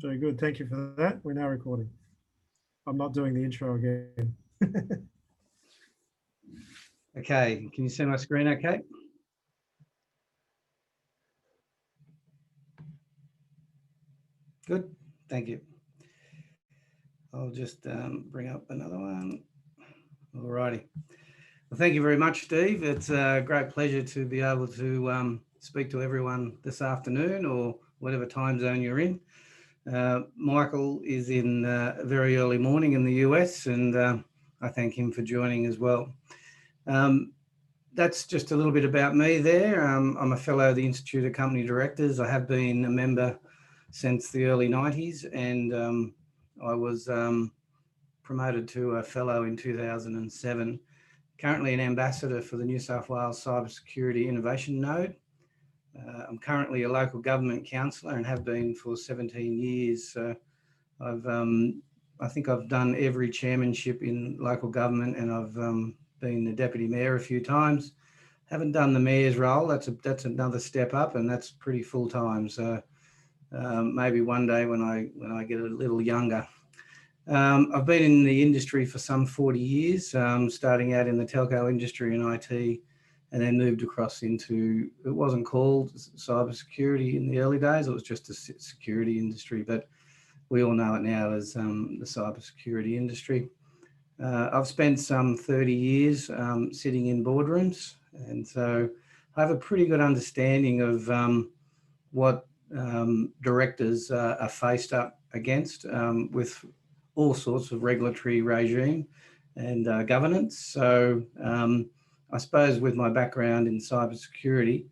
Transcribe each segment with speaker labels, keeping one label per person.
Speaker 1: Very good. Thank you for that. We're now recording. I'm not doing the intro again.
Speaker 2: Okay, can you see my screen okay? Good, thank you. I'll just bring up another one. Alrighty. Well, thank you very much, Steve. It's a great pleasure to be able to speak to everyone this afternoon or whatever time zone you're in. Michael is in very early morning in the US, and I thank him for joining as well. That's just a little bit about me there. I'm a fellow of the Institute of Company Directors. I have been a member since the early 90s, and I was promoted to a fellow in 2007. Currently an ambassador for the New South Wales Cybersecurity Innovation Node. I'm currently a local government councillor and have been for 17 years. So I think I've done every chairmanship in local government, and I've been the deputy mayor a few times. Haven't done the mayor's role. That's another step up, and that's pretty full time. So maybe one day when I get a little younger. I've been in the industry for some 40 years, starting out in the telco industry and IT, and then moved across into, it wasn't called cybersecurity in the early days, it was just a security industry, but we all know it now as the cybersecurity industry. I've spent some 30 years sitting in boardrooms, and so I have a pretty good understanding of what directors are faced up against with all sorts of regulatory regime and governance. So I suppose with my background in cybersecurity,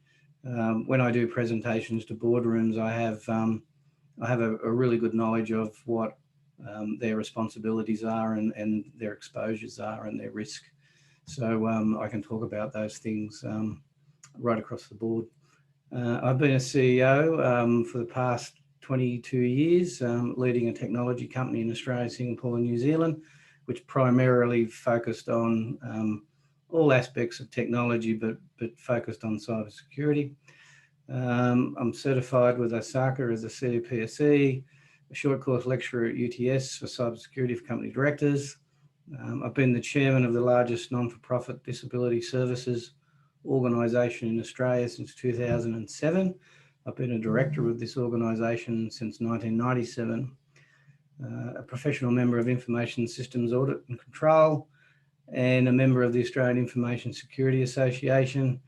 Speaker 2: when I do presentations to boardrooms, I have a really good knowledge of what their responsibilities are and their exposures are and their risk. So I can talk about those things right across the board. I've been a CEO for the past 22 years, leading a technology company in Australia, Singapore and New Zealand, which primarily focused on all aspects of technology, but focused on cybersecurity. I'm certified with OSACA as a CPSE, a short course lecturer at UTS for cybersecurity for company directors. I've been the chairman of the largest non-for-profit disability services organisation in Australia since 2007. I've been a director of this organisation since 1997, a professional member of Information Systems Audit and Control, and a member of the Australian Information Security Association,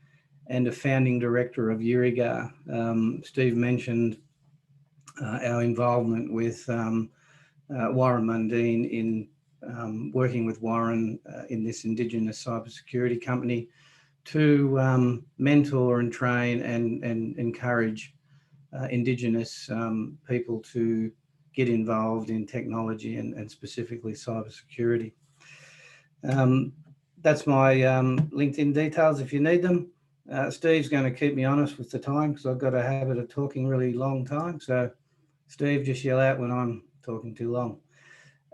Speaker 2: and a founding director of Urigar. Steve mentioned our involvement with Warren Mundine in working with Warren in this Indigenous cybersecurity company to mentor and train and encourage Indigenous people to get involved in technology and specifically cybersecurity. That's my LinkedIn details if you need them. Steve's going to keep me honest with the time because I've got a habit of talking really long time. So Steve, just yell out when I'm talking too long.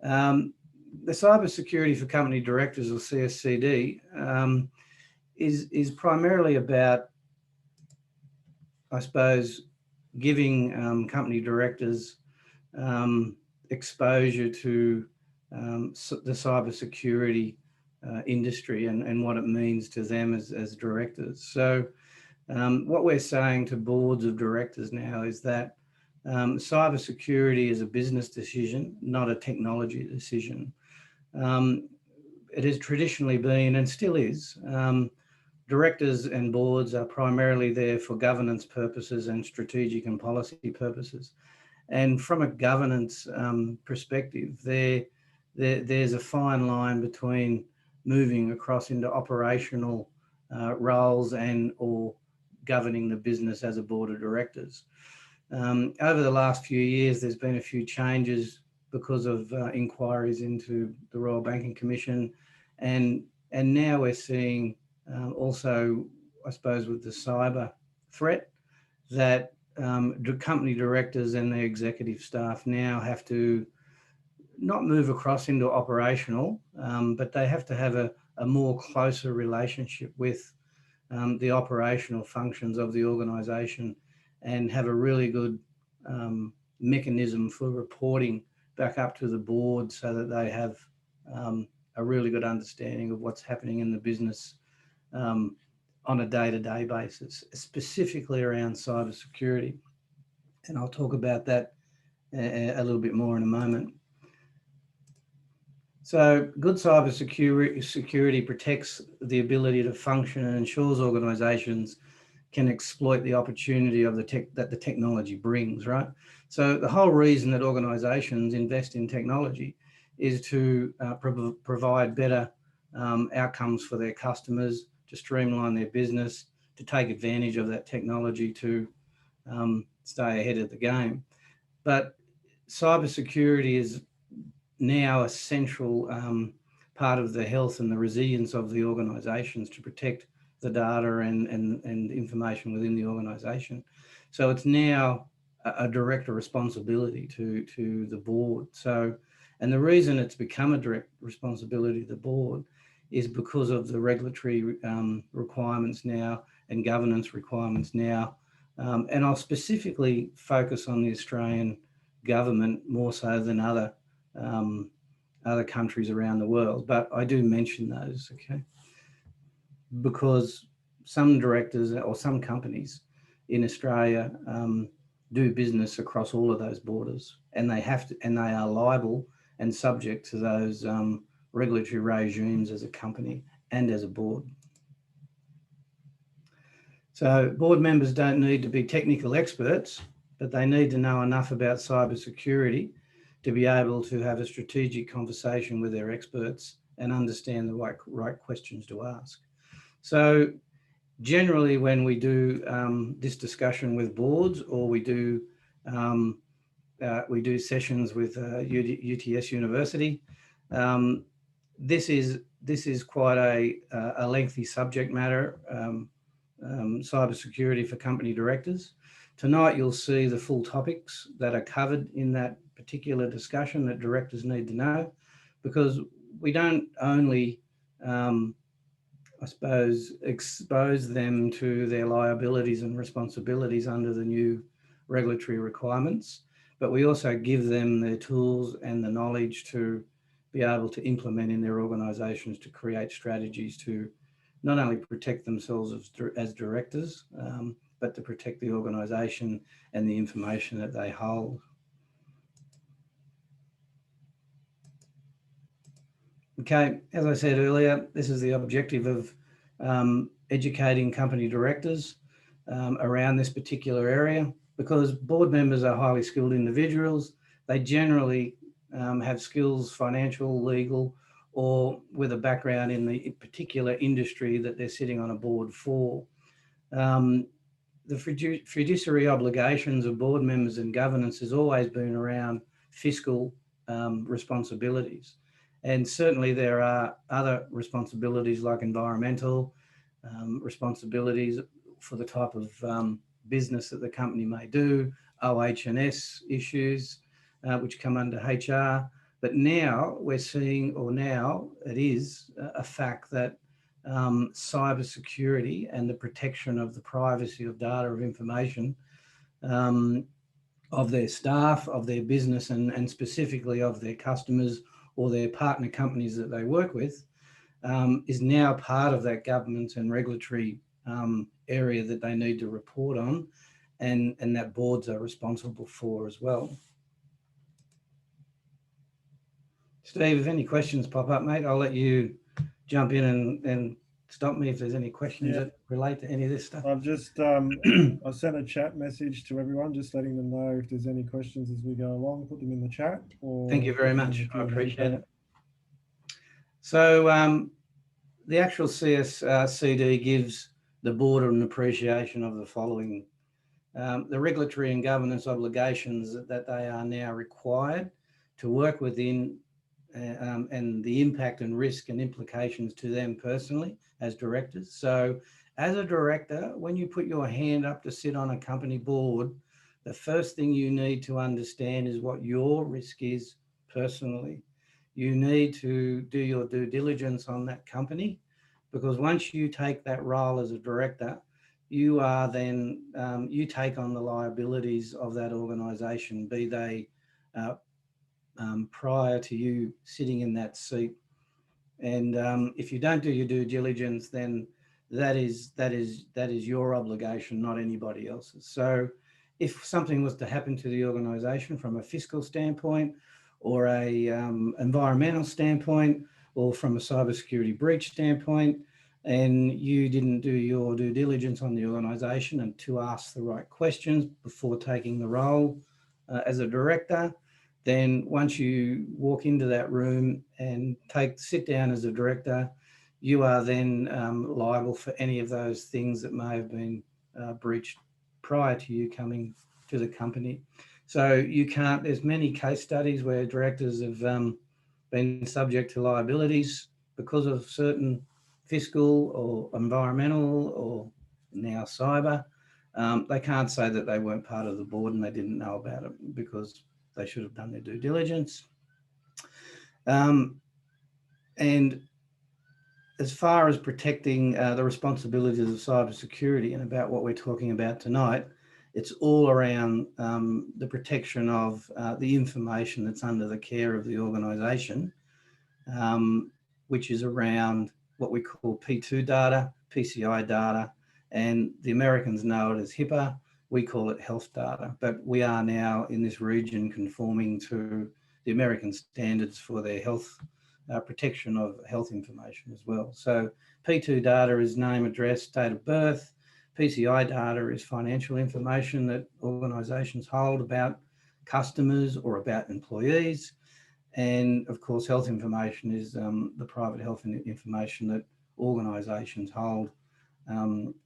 Speaker 2: The Cybersecurity for Company Directors, or CSCD, is primarily about, I suppose, giving company directors exposure to the cybersecurity industry and what it means to them as directors. So what we're saying to boards of directors now is that cybersecurity is a business decision, not a technology decision. It has traditionally been, and still is, directors and boards are primarily there for governance purposes and strategic and policy purposes. And from a governance perspective, there's a fine line between moving across into operational roles and or governing the business as a board of directors. Over the last few years, there's been a few changes because of inquiries into the Royal Banking Commission, and now we're seeing also, I suppose, with the cyber threat, that company directors and their executive staff now have to not move across into operational, but they have to have a more closer relationship with the operational functions of the organisation and have a really good mechanism for reporting back up to the board so that they have a really good understanding of what's happening in the business on a day-to-day basis, specifically around cybersecurity. And I'll talk about that a little bit more in a moment. So good cybersecurity protects the ability to function and ensures organisations can exploit the opportunity of that the technology brings, right? So the whole reason that organisations invest in technology is to provide better outcomes for their customers, to streamline their business, to take advantage of that technology to stay ahead of the game. But cybersecurity is now a central part of the health and the resilience of the organisations to protect the data and information within the organisation. So it's now a direct responsibility to the board. So, and the reason it's become a direct responsibility to the board is because of the regulatory requirements now and governance requirements now. And I'll specifically focus on the Australian government more so than other countries around the world, but I do mention those, okay? Because some directors or some companies in Australia do business across all of those borders, and they have to, and they are liable and subject to those regulatory regimes as a company and as a board. So board members don't need to be technical experts, but they need to know enough about cybersecurity to be able to have a strategic conversation with their experts and understand the right questions to ask. So generally when we do this discussion with boards, or we do sessions with UTS University, this is quite a lengthy subject matter, cybersecurity for company directors. Tonight you'll see the full topics that are covered in that particular discussion that directors need to know, because we don't only, I suppose, expose them to their liabilities and responsibilities under the new regulatory requirements, but we also give them the tools and the knowledge to be able to implement in their organisations to create strategies to not only protect themselves as directors, but to protect the organisation and the information that they hold. Okay, as I said earlier, this is the objective of educating company directors around this particular area, because board members are highly skilled individuals. They generally have skills, financial, legal, or with a background in the particular industry that they're sitting on a board for. The fiduciary obligations of board members and governance has always been around fiscal responsibilities. And certainly there are other responsibilities like environmental responsibilities for the type of business that the company may do, OH&S issues, which come under HR. But now we're seeing, or now it is a fact that cybersecurity and the protection of the privacy of data, of information, of their staff, of their business, and specifically of their customers or their partner companies that they work with, is now part of that government and regulatory area that they need to report on, and that boards are responsible for as well. Steve, if any questions pop up, mate, I'll let you jump in and stop me if there's any questions that relate to any of this stuff.
Speaker 1: I've just I sent a chat message to everyone, just letting them know if there's any questions as we go along. Put them in the chat. Or
Speaker 2: thank you very much. I appreciate it. So the actual CSCD gives the board an appreciation of the following: the regulatory and governance obligations that they are now required to work within, and the impact and risk and implications to them personally as directors. So as a director, when you put your hand up to sit on a company board, the first thing you need to understand is what your risk is personally. You need to do your due diligence on that company, because once you take that role as a director, you are then, you take on the liabilities of that organisation, be they prior to you sitting in that seat. And if you don't do your due diligence, then that is your obligation, not anybody else's. So if something was to happen to the organisation from a fiscal standpoint or a environmental standpoint or from a cybersecurity breach standpoint, and you didn't do your due diligence on the organisation and to ask the right questions before taking the role as a director, then once you walk into that room and sit down as a director, you are then liable for any of those things that may have been breached prior to you coming to the company. So you can't, there's many case studies where directors have been subject to liabilities because of certain fiscal or environmental or now cyber. They can't say that they weren't part of the board and they didn't know about it because they should have done their due diligence. And as far as protecting the responsibilities of cybersecurity and about what we're talking about tonight, it's all around the protection of the information that's under the care of the organisation, which is around what we call P2 data, PCI data, and the Americans know it as HIPAA. We call it health data, but we are now in this region conforming to the American standards for their health protection of health information as well. So P2 data is name, address, date of birth. PCI data is financial information that organisations hold about customers or about employees. And of course, health information is the private health information that organisations hold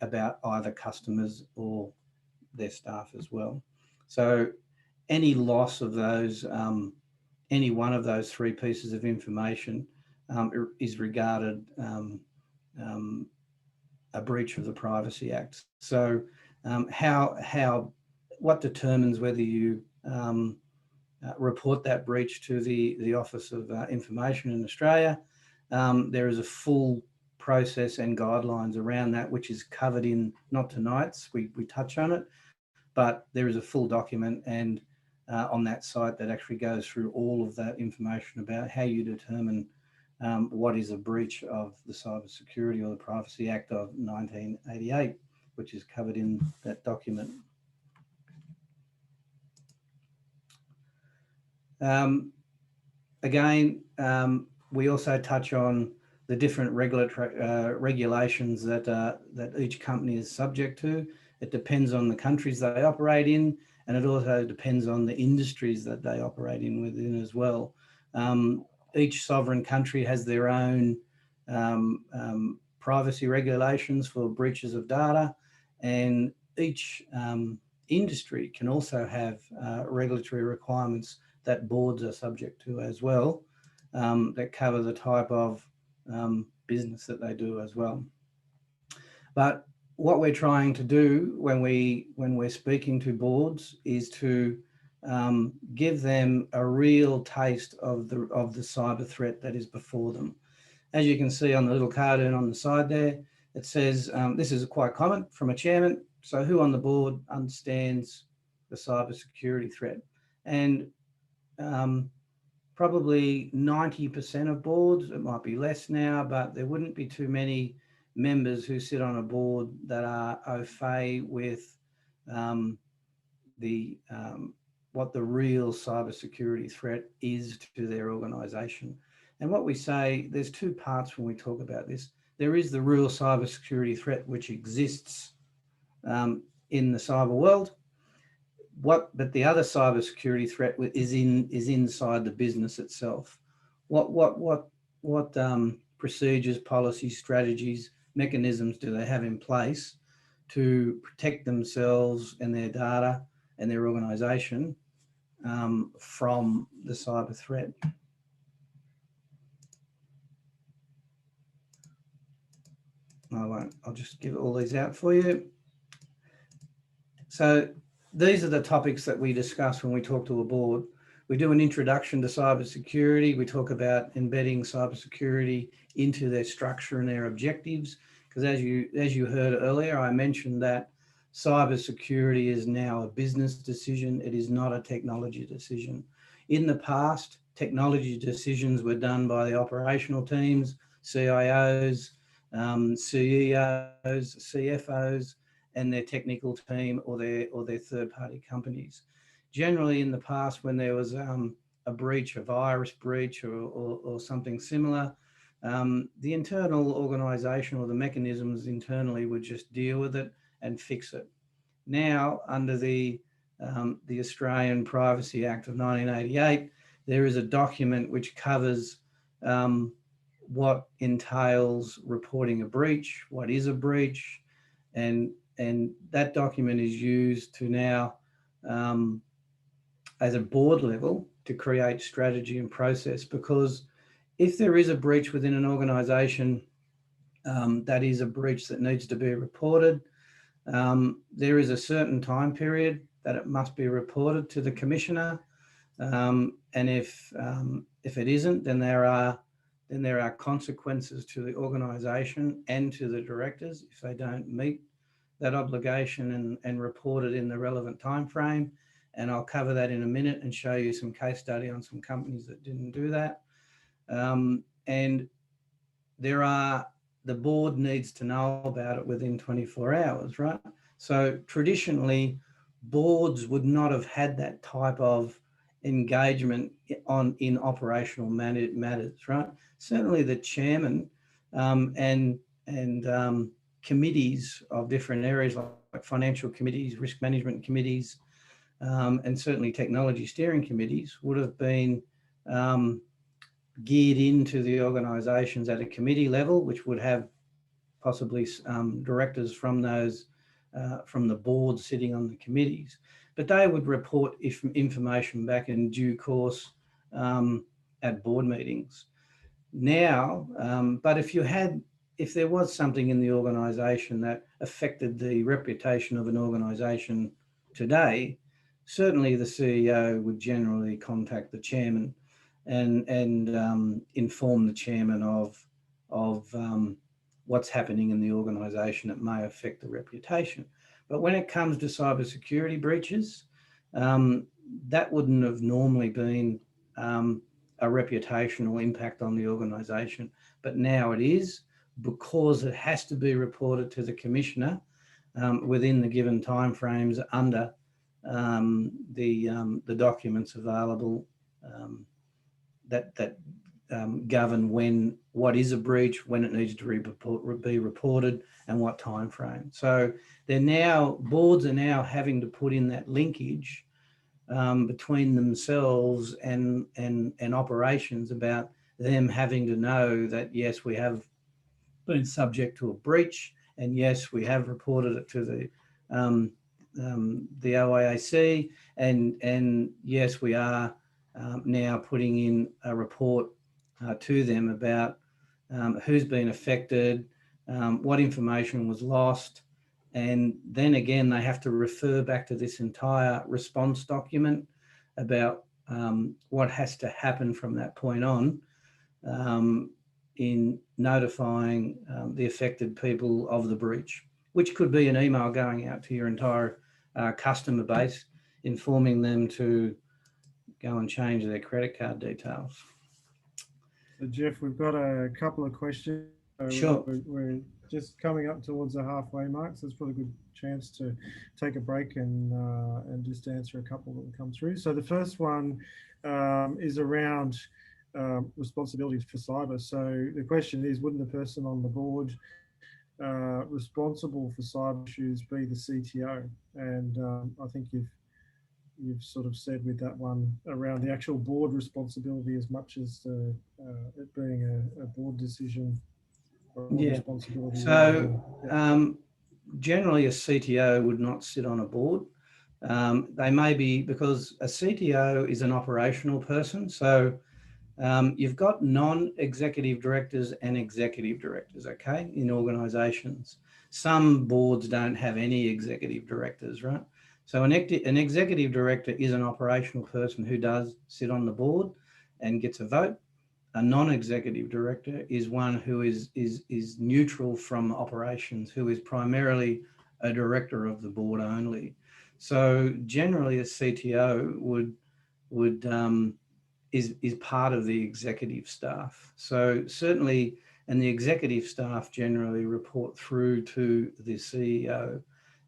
Speaker 2: about either customers or their staff as well. So any loss of those, any one of those three pieces of information is regarded a breach of the Privacy Act. So what determines whether you report that breach to the Office of Information in Australia? There is a full process and guidelines around that, which is covered in, not tonight's, we touch on it, but there is a full document and on that site that actually goes through all of that information about how you determine what is a breach of the Cybersecurity or the Privacy Act of 1988, which is covered in that document. Again, we also touch on the different regulatory regulations that each company is subject to. It depends on the countries they operate in, and it also depends on the industries that they operate in within as well. Each sovereign country has their own privacy regulations for breaches of data, and each industry can also have regulatory requirements that boards are subject to as well, that cover the type of business that they do as well. But what we're trying to do when we're speaking to boards is to give them a real taste of the cyber threat that is before them. As you can see on the little cartoon on the side there, it says, this is quite common from a chairman. So who on the board understands the cybersecurity threat? And probably 90% of boards, it might be less now, but there wouldn't be too many members who sit on a board that are au fait with what the real cybersecurity threat is to their organisation. And what we say, there's two parts when we talk about this. There is the real cybersecurity threat which exists in the cyber world. But the other cybersecurity threat is inside the business itself. What procedures, policies, strategies, mechanisms do they have in place to protect themselves and their data and their organisation from the cyber threat? I'll just give all these out for you. So these are the topics that we discuss when we talk to a board. We do an introduction to cybersecurity. We talk about embedding cybersecurity into their structure and their objectives, because as you heard earlier, I mentioned that cybersecurity is now a business decision. It is not a technology decision. In the past, technology decisions were done by the operational teams, CIOs, CEOs, CFOs, and their technical team or their third-party companies. Generally, in the past, when there was a breach, a virus breach, or something similar, the internal organisation or the mechanisms internally would just deal with it and fix it. Now, under the Australian Privacy Act of 1988, there is a document which covers what entails reporting a breach, what is a breach, and that document is used to now, as a board level, to create strategy and process. Because if there is a breach within an organisation, that is a breach that needs to be reported. There is a certain time period that it must be reported to the commissioner, and if it isn't, then there are consequences to the organisation and to the directors if they don't meet that obligation and report it in the relevant time frame. And I'll cover that in a minute and show you some case study on some companies that didn't do that. And the board needs to know about it within 24 hours, right? So traditionally, boards would not have had that type of engagement in operational matters, right? Certainly the chairman and committees of different areas like financial committees, risk management committees, and certainly technology steering committees would have been geared into the organisations at a committee level, which would have possibly directors from those from the board sitting on the committees, but they would report information back in due course at board meetings. Now, but if there was something in the organisation that affected the reputation of an organisation today, certainly the CEO would generally contact the chairman and inform the chairman of what's happening in the organisation that may affect the reputation. But when it comes to cybersecurity breaches, that wouldn't have normally been a reputational impact on the organisation, but now it is, because it has to be reported to the commissioner within the given timeframes under the documents available that govern what is a breach, when it needs to be reported, and what time frame. So boards are now having to put in that linkage between themselves and operations about them having to know that, yes, we have been subject to a breach, and yes, we have reported it to the OIAC, and yes, we are now putting in a report to them about who's been affected, what information was lost, and then again they have to refer back to this entire response document about what has to happen from that point on in notifying the affected people of the breach, which could be an email going out to your entire customer base, informing them to go and change their credit card details.
Speaker 1: So Jeff, we've got a couple of questions.
Speaker 2: Sure.
Speaker 1: We're just coming up towards the halfway mark, so it's probably a good chance to take a break and just answer a couple that will come through. So the first one is around responsibilities for cyber. So the question is, wouldn't the person on the board responsible for cyber issues be the CTO? And I think you've sort of said with that one around the actual board responsibility as much as it being a board decision or responsibility.
Speaker 2: So generally a CTO would not sit on a board. They may be, because a CTO is an operational person. So you've got non-executive directors and executive directors, okay, in organizations. Some boards don't have any executive directors, right? So an executive director is an operational person who does sit on the board and gets a vote. A non-executive director is one who is neutral from operations, who is primarily a director of the board only. So generally, a CTO is part of the executive staff. So certainly, and the executive staff generally report through to the CEO,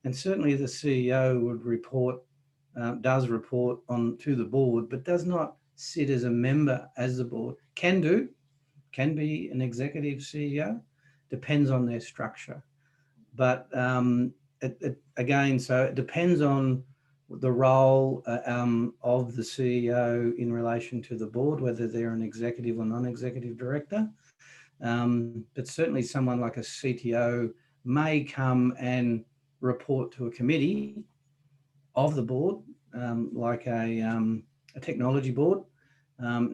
Speaker 2: and certainly the CEO would report, does report on to the board, but does not sit as a member as the board. Can be an executive CEO, depends on their structure. But again, so it depends on the role of the CEO in relation to the board, whether they're an executive or non-executive director. But certainly someone like a CTO may come and report to a committee of the board, like a technology board,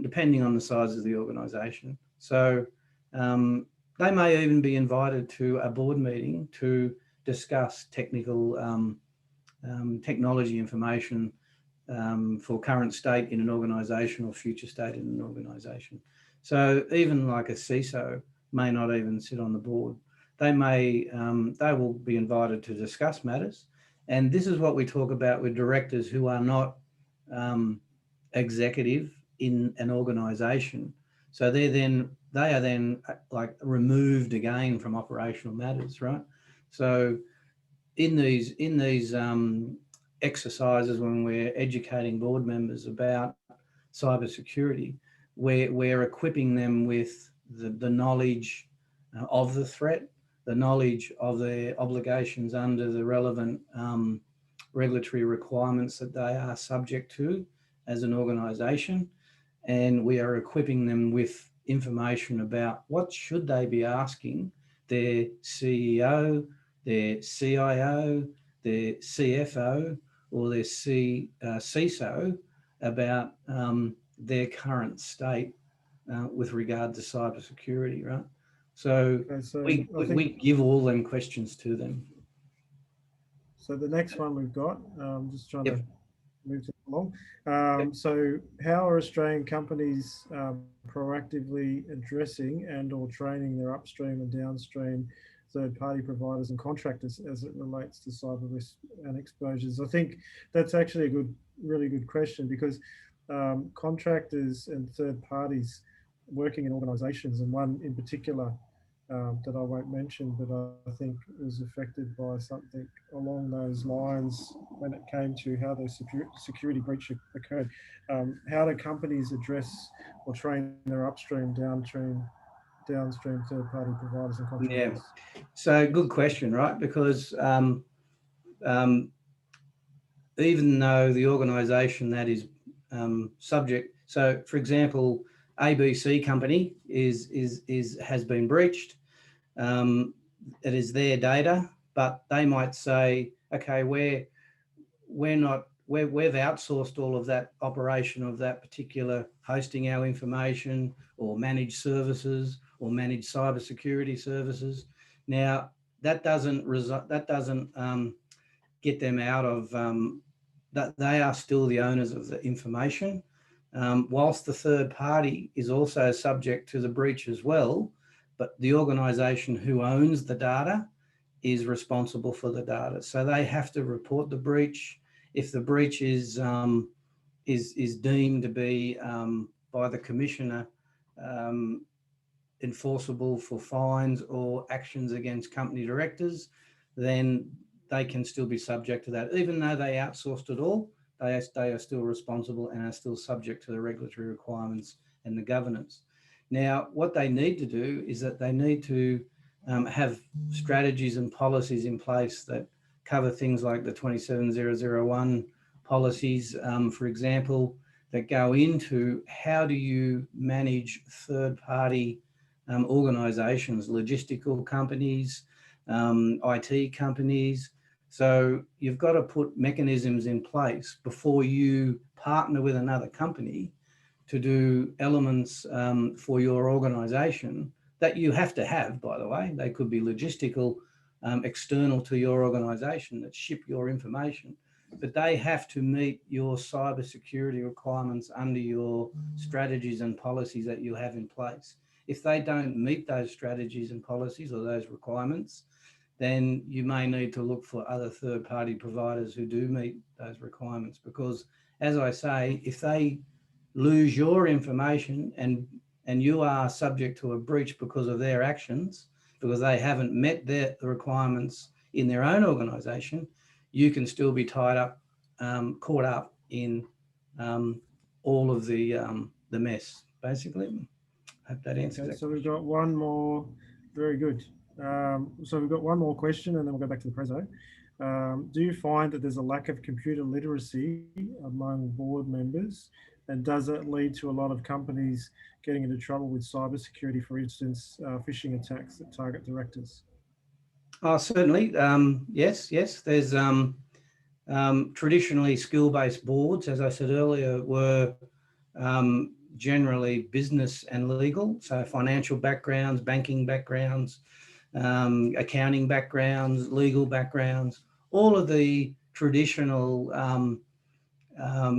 Speaker 2: depending on the size of the organisation. So they may even be invited to a board meeting to discuss technical technology information for current state in an organisation or future state in an organisation. So even like a CISO may not even sit on the board. They will be invited to discuss matters. And this is what we talk about with directors who are not executive in an organisation. So they are then like removed again from operational matters, right? So in these exercises, when we're educating board members about cybersecurity, we're equipping them with the knowledge of the threat, the knowledge of their obligations under the relevant regulatory requirements that they are subject to as an organisation, and we are equipping them with information about what should they be asking their CEO, their CIO, their CFO, or their CISO about their current state with regard to cybersecurity, right? So,
Speaker 1: Okay, so
Speaker 2: we give all them questions to them.
Speaker 1: So the next one we've got, just trying to move it along. So how are Australian companies proactively addressing and or training their upstream and downstream third-party providers and contractors as it relates to cyber risk and exposures? I think that's actually a really good question, because contractors and third parties working in organisations, and one in particular that I won't mention, but I think was affected by something along those lines when it came to how the security breach occurred. How do companies address or train their upstream, downstream third-party providers and contractors?
Speaker 2: Yeah, so good question, right? Because even though the organisation that is subject, so for example, ABC company has been breached. It is their data, but they might say, okay, we've outsourced all of that operation of that particular hosting our information, or managed services, or managed cybersecurity services. Now that doesn't get them out of that. They are still the owners of the information, whilst the third party is also subject to the breach as well. But the organisation who owns the data is responsible for the data, so they have to report the breach. If the breach is deemed to be by the commissioner enforceable for fines or actions against company directors, then they can still be subject to that. Even though they outsourced it all, they are still responsible and are still subject to the regulatory requirements and the governance. Now, what they need to do is that they need to have strategies and policies in place that cover things like the 27001 policies, for example, that go into how do you manage third-party organisations, logistical companies, IT companies. So you've got to put mechanisms in place before you partner with another company to do elements for your organisation that you have to have, by the way. They could be logistical, external to your organisation, that ship your information. but they have to meet your cybersecurity requirements under your strategies and policies that you have in place. If they don't meet those strategies and policies or those requirements, then you may need to look for other third-party providers who do meet those requirements. Because, as I say, if they lose your information and you are subject to a breach because of their actions, because they haven't met the requirements in their own organisation, you can still be tied up, caught up in all of the mess, basically. I hope that answers that.
Speaker 1: So we've got one more. Very good. So we've got one more question, and then we'll go back to the preso. Do you find that there's a lack of computer literacy among board members? And does that lead to a lot of companies getting into trouble with cybersecurity, for instance, phishing attacks that target directors?
Speaker 2: Oh, certainly. Yes. There's traditionally skill-based boards, as I said earlier, were generally business and legal. So financial backgrounds, banking backgrounds, accounting backgrounds, legal backgrounds, all of the traditional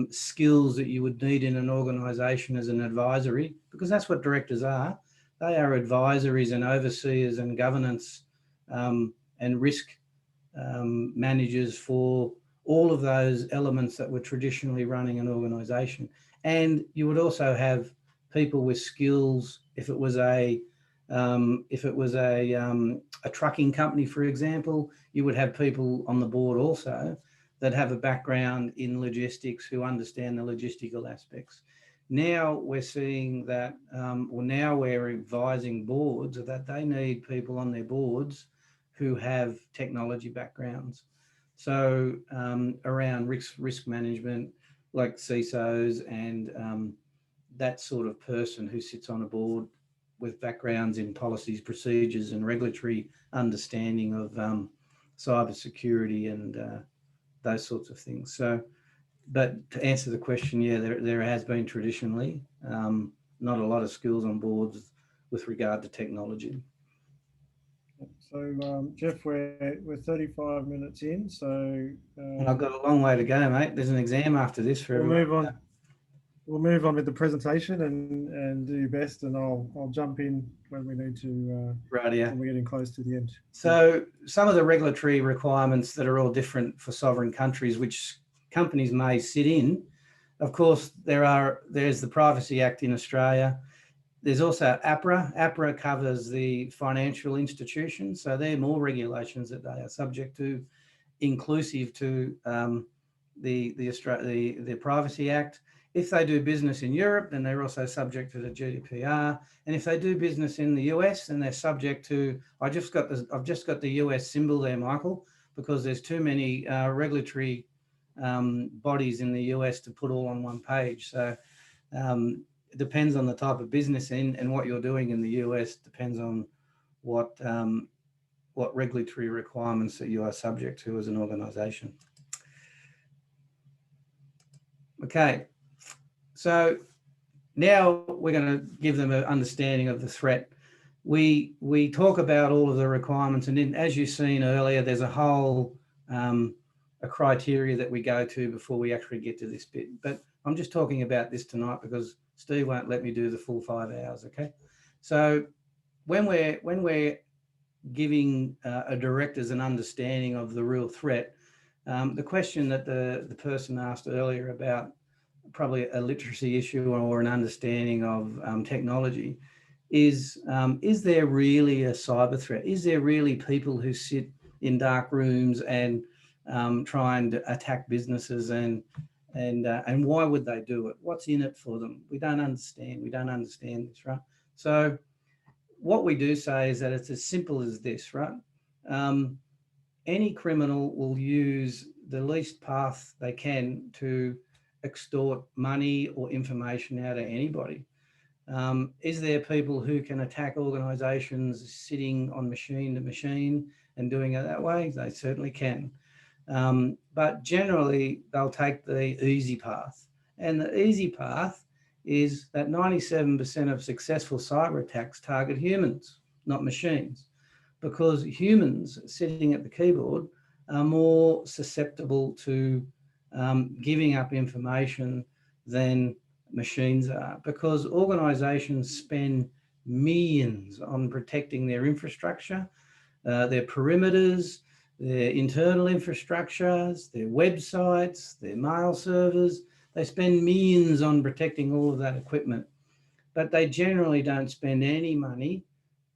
Speaker 2: skills that you would need in an organisation as an advisory, because that's what directors are. They are advisories and overseers and governance and risk managers for all of those elements that were traditionally running an organisation. And you would also have people with skills. If it was a trucking company, for example, you would have people on the board also that have a background in logistics who understand the logistical aspects. Now we're seeing that, now we're advising boards that they need people on their boards who have technology backgrounds. So around risk management, like CISOs and that sort of person who sits on a board with backgrounds in policies, procedures and regulatory understanding of cybersecurity and those sorts of things. So, but to answer the question, yeah, there has been traditionally not a lot of skills on boards with regard to technology.
Speaker 1: So, Jeff, we're 35 minutes in, so...
Speaker 2: and I've got a long way to go, mate. There's an exam after this for everyone.
Speaker 1: We'll move on with the presentation and do your best, and I'll jump in when we need to.
Speaker 2: Right, yeah.
Speaker 1: When we're getting close to the end.
Speaker 2: So some of the regulatory requirements that are all different for sovereign countries, which companies may sit in, of course, there's the Privacy Act in Australia. There's also APRA. APRA covers the financial institutions, so there are more regulations that they are subject to, inclusive to the Privacy Act. If they do business in Europe, then they're also subject to the GDPR. And if they do business in the US, then they're subject to, I've just got the US symbol there, Michael, because there's too many regulatory bodies in the US to put all on one page. So it depends on the type of business and what you're doing in the US depends on what regulatory requirements that you are subject to as an organisation. Okay. So now we're going to give them an understanding of the threat. We talk about all of the requirements, and then, as you've seen earlier, there's a whole a criteria that we go to before we actually get to this bit. But I'm just talking about this tonight because Steve won't let me do the full 5 hours. Okay. So when we're giving a directors an understanding of the real threat, the question that the person asked earlier about probably a literacy issue or an understanding of technology is there really a cyber threat? Is there really people who sit in dark rooms and try and attack businesses and why would they do it? What's in it for them? We don't understand this, right? So what we do say is that it's as simple as this, right? Any criminal will use the least path they can to extort money or information out of anybody. Is there people who can attack organisations sitting on machine to machine and doing it that way? They certainly can. But generally, they'll take the easy path. And the easy path is that 97% of successful cyber attacks target humans, not machines, because humans sitting at the keyboard are more susceptible to giving up information than machines are, because organisations spend millions on protecting their infrastructure, their perimeters, their internal infrastructures, their websites, their mail servers. They spend millions on protecting all of that equipment, but they generally don't spend any money,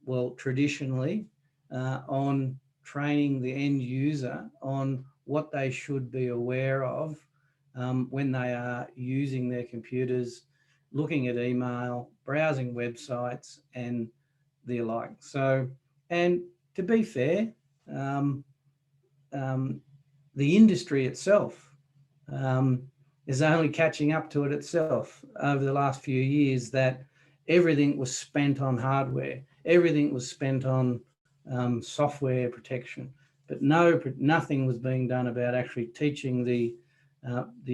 Speaker 2: well, traditionally, on training the end user on what they should be aware of when they are using their computers, looking at email, browsing websites and the like. So, and to be fair, the industry itself is only catching up to it itself over the last few years, that everything was spent on hardware, everything was spent on software protection, but nothing was being done about actually teaching the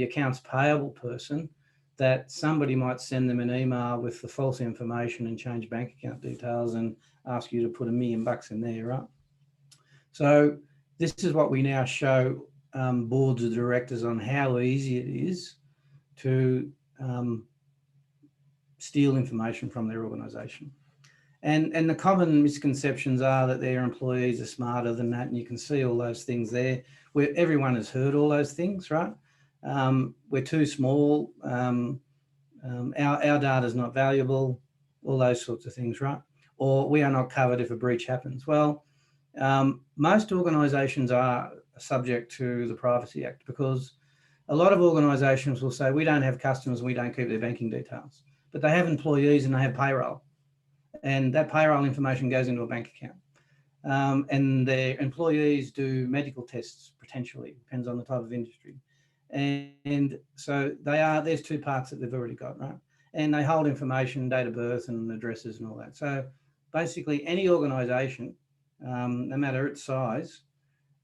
Speaker 2: accounts payable person that somebody might send them an email with the false information and change bank account details and ask you to put $1 million in there, right? So this is what we now show boards of directors on how easy it is to steal information from their organisation. And the common misconceptions are that their employees are smarter than that, and you can see all those things there, where everyone has heard all those things, right? We're too small, our data is not valuable, all those sorts of things, right? Or we are not covered if a breach happens. Well, most organisations are subject to the Privacy Act, because a lot of organisations will say, we don't have customers and we don't keep their banking details, but they have employees and they have payroll, and that payroll information goes into a bank account. And their employees do medical tests, potentially, depends on the type of industry. And so there's two parts that they've already got, right? And they hold information, date of birth and addresses and all that. So basically any organisation, no matter its size,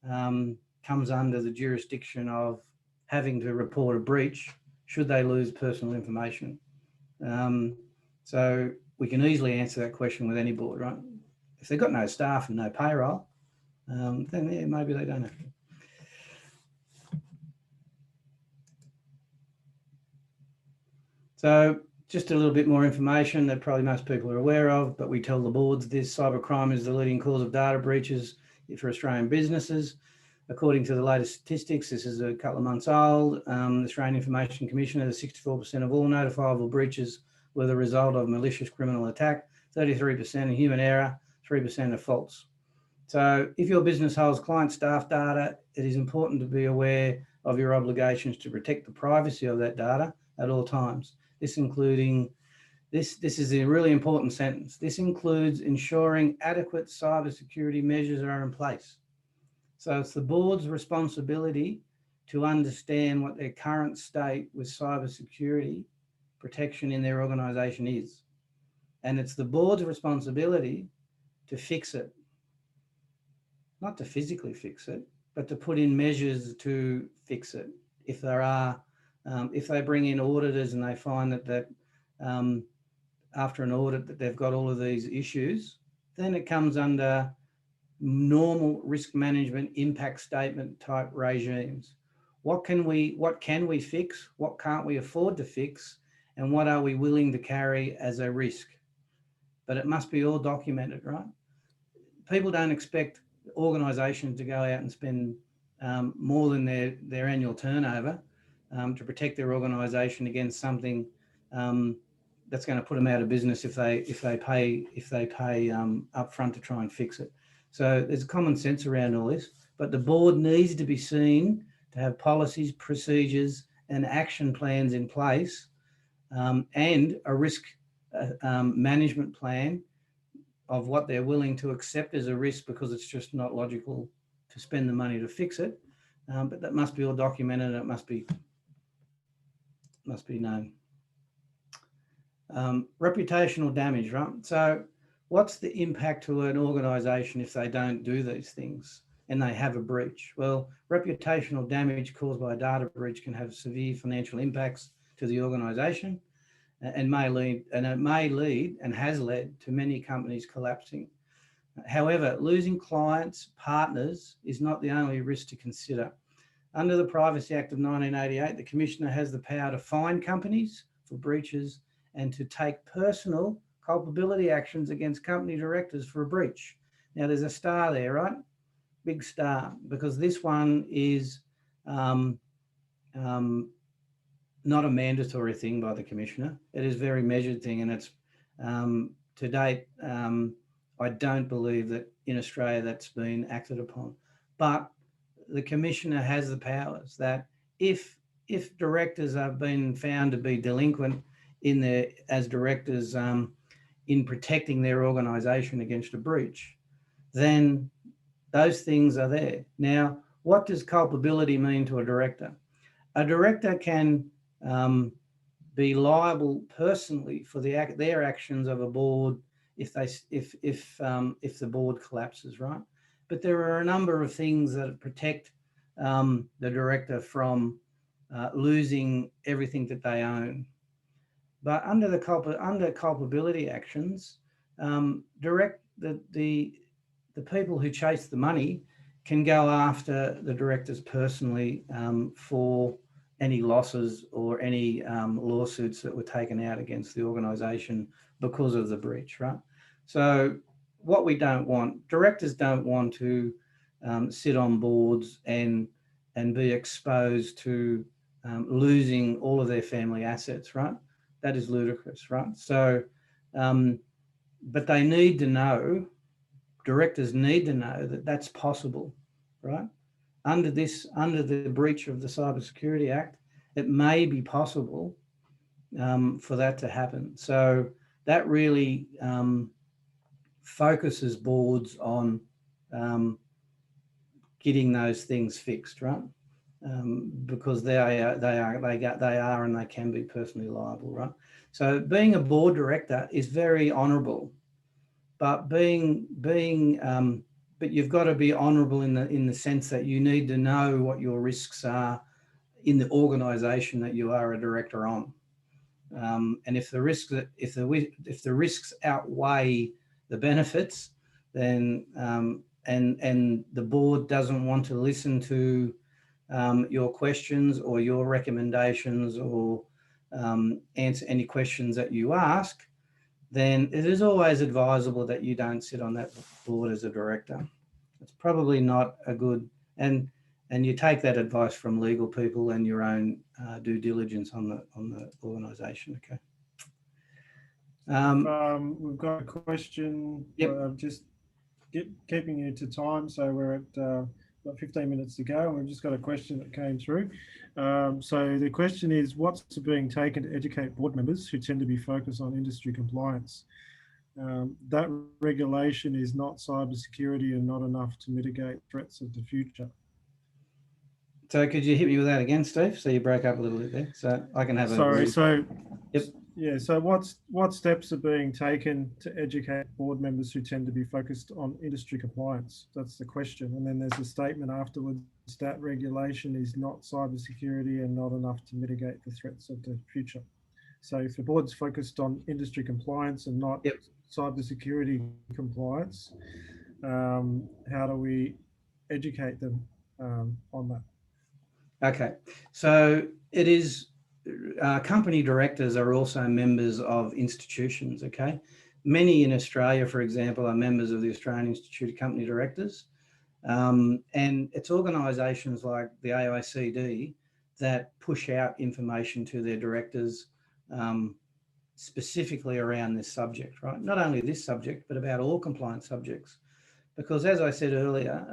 Speaker 2: comes under the jurisdiction of having to report a breach should they lose personal information. So we can easily answer that question with any board, right? If they've got no staff and no payroll, then yeah, maybe they don't have to. So just a little bit more information that probably most people are aware of, but we tell the boards this: cybercrime is the leading cause of data breaches for Australian businesses. According to the latest statistics, this is a couple of months old, the Australian Information Commissioner, 64% of all notifiable breaches were the result of malicious criminal attack, 33% of human error, 3% of faults. So if your business holds client staff data, it is important to be aware of your obligations to protect the privacy of that data at all times. This is a really important sentence. This includes ensuring adequate cybersecurity measures are in place. So it's the board's responsibility to understand what their current state with cybersecurity protection in their organisation is. And it's the board's responsibility to fix it. Not to physically fix it, but to put in measures to fix it. If there are, if they bring in auditors and they find that after an audit that they've got all of these issues, then it comes under normal risk management impact statement type regimes. What can we fix? What can't we afford to fix? And what are we willing to carry as a risk? But it must be all documented, right? People don't expect organisations to go out and spend more than their annual turnover to protect their organisation against something that's going to put them out of business if they pay upfront to try and fix it. So there's common sense around all this, but the board needs to be seen to have policies, procedures, and action plans in place, and a risk management plan of what they're willing to accept as a risk, because it's just not logical to spend the money to fix it. But that must be all documented and it must be known. Reputational damage, right? So what's the impact to an organisation if they don't do these things and they have a breach? Well, reputational damage caused by a data breach can have severe financial impacts to the organisation and may lead and has led to many companies collapsing. However, losing clients, partners is not the only risk to consider. Under the Privacy Act of 1988, the Commissioner has the power to fine companies for breaches and to take personal culpability actions against company directors for a breach. Now, there's a star there, right? Big star, because this one is not a mandatory thing by the Commissioner. It is a very measured thing, and it's to date, I don't believe that in Australia that's been acted upon. But the Commissioner has the powers that if directors have been found to be delinquent as directors in protecting their organisation against a breach, then those things are there. Now, what does culpability mean to a director? A director can be liable personally for their actions of a board if the board collapses, right? But there are a number of things that protect the director from losing everything that they own. But under culpability actions, the people who chase the money can go after the directors personally for any losses or any lawsuits that were taken out against the organisation because of the breach, right? So what we don't want, directors don't want to sit on boards and be exposed to losing all of their family assets, right? That is ludicrous, right? So, but they need to know, directors need to know that that's possible, right? Under the breach of the Cybersecurity Act, it may be possible for that to happen. So that really focuses boards on getting those things fixed, right? Because they are and they can be personally liable, right? So being a board director is very honourable, but but you've got to be honourable in the sense that you need to know what your risks are in the organisation that you are a director on, and if the risks outweigh the benefits, then and the board doesn't want to listen to your questions or your recommendations or answer any questions that you ask, then it is always advisable that you don't sit on that board as a director. It's probably not a good, and you take that advice from legal people and your own due diligence on the organisation. Okay.
Speaker 1: We've got a question.
Speaker 2: Yep.
Speaker 1: Just keeping you to time, so we're at about 15 minutes to go, and we've just got a question that came through. So the question is, what's being taken to educate board members who tend to be focused on industry compliance? That regulation is not cybersecurity and not enough to mitigate threats of the future.
Speaker 2: So could you hit me with that again, Steve? So you broke up a little bit there, so I can have a
Speaker 1: Sorry. So
Speaker 2: yep.
Speaker 1: Yeah. So what steps are being taken to educate board members who tend to be focused on industry compliance? That's the question. And then there's a statement afterwards that regulation is not cybersecurity and not enough to mitigate the threats of the future. So if the board's focused on industry compliance and not cybersecurity compliance, how do we educate them on that?
Speaker 2: Okay, so it is company directors are also members of institutions, okay? Many in Australia, for example, are members of the Australian Institute of Company Directors. And it's organisations like the AICD that push out information to their directors specifically around this subject, right? Not only this subject, but about all compliance subjects. Because as I said earlier,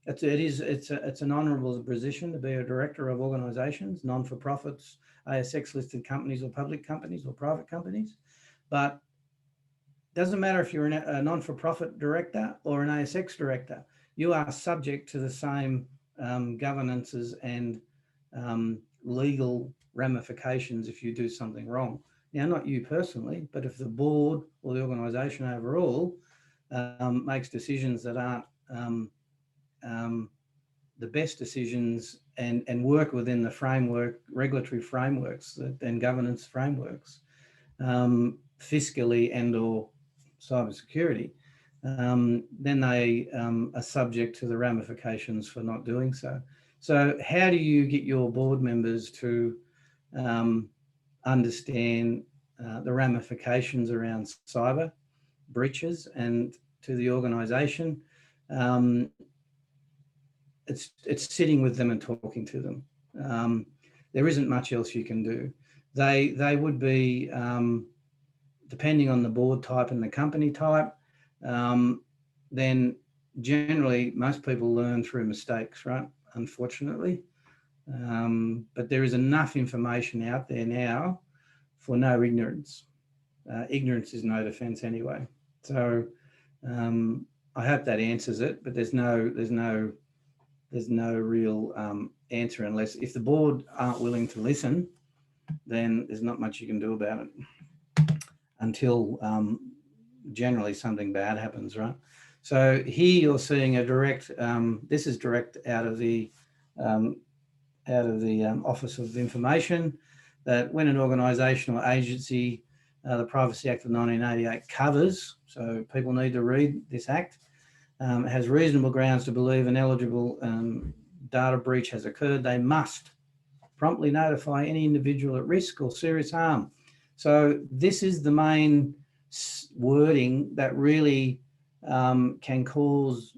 Speaker 2: it's an honourable position to be a director of organisations, non-for-profits, ASX-listed companies or public companies or private companies. But it doesn't matter if you're a non-for-profit director or an ASX director, you are subject to the same governances and legal ramifications if you do something wrong. Now, not you personally, but if the board or the organisation overall makes decisions that aren't the best decisions and work within the regulatory frameworks and governance frameworks, fiscally and or cybersecurity, then they are subject to the ramifications for not doing so. So how do you get your board members to understand the ramifications around cyber breaches and to the organisation? It's sitting with them and talking to them. There isn't much else you can do. They would be, depending on the board type and the company type, then generally most people learn through mistakes, right? Unfortunately. But there is enough information out there now for no ignorance. Ignorance is no defense anyway. So I hope that answers it, but there's no real answer unless, if the board aren't willing to listen, then there's not much you can do about it until generally something bad happens, right? So here you're seeing a direct, this is direct out of the Office of Information, that when an organisation or agency, the Privacy Act of 1988 covers, so people need to read this act, has reasonable grounds to believe an eligible data breach has occurred, they must promptly notify any individual at risk or serious harm. So this is the main wording that really can cause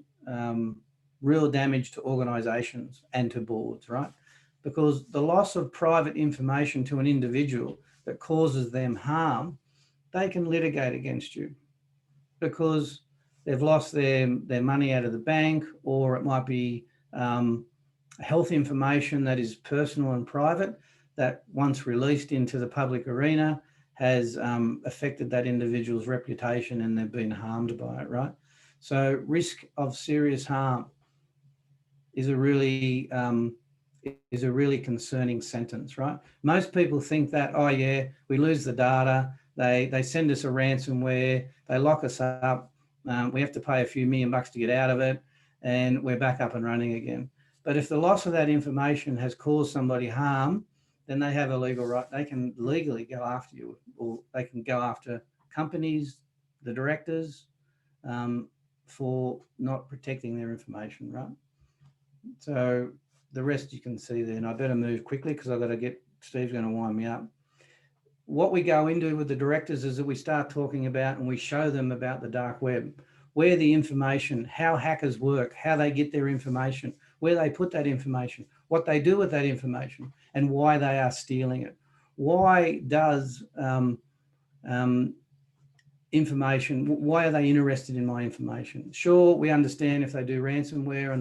Speaker 2: real damage to organisations and to boards, right? Because the loss of private information to an individual that causes them harm, they can litigate against you because they've lost their money out of the bank, or it might be health information that is personal and private that once released into the public arena has affected that individual's reputation and they've been harmed by it, right? So risk of serious harm is a really concerning sentence, right? Most people think that, oh yeah, we lose the data, they send us a ransomware, they lock us up, we have to pay a few $1 million to get out of it, and we're back up and running again. But if the loss of that information has caused somebody harm, then they have a legal right. They can legally go after you, or they can go after companies, the directors, for not protecting their information, right? So the rest you can see there, and I better move quickly because I've got to get, Steve's going to wind me up. What we go into with the directors is that we start talking about and we show them about the dark web, where the information, how hackers work, how they get their information, where they put that information, what they do with that information, and why they are stealing it. Why does information, why are they interested in my information? Sure, we understand if they do ransomware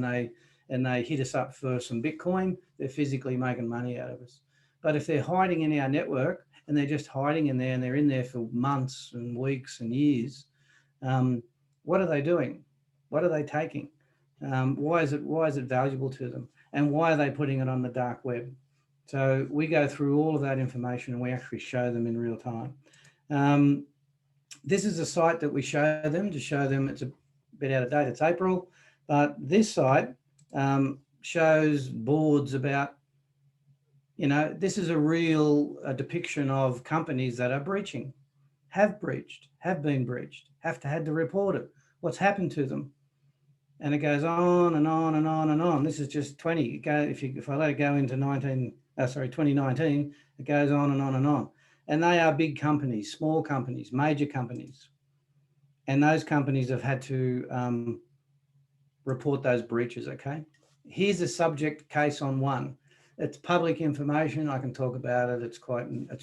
Speaker 2: and they hit us up for some Bitcoin, they're physically making money out of us. But if they're hiding in our network and they're just hiding in there and they're in there for months and weeks and years, what are they doing? What are they taking? Why is it valuable to them? And why are they putting it on the dark web? So we go through all of that information and we actually show them in real time. This is a site that we show them to show them, it's a bit out of date, it's April, but this site shows boards about, you know, this is a real depiction of companies that are breaching, have breached, have been breached, have to report it, what's happened to them. And it goes on and on and on and on. This is just 20. If I let it go into 2019, it goes on and on and on. And they are big companies, small companies, major companies. And those companies have had to report those breaches, okay? Here's a subject case on one. It's public information. I can talk about it. It's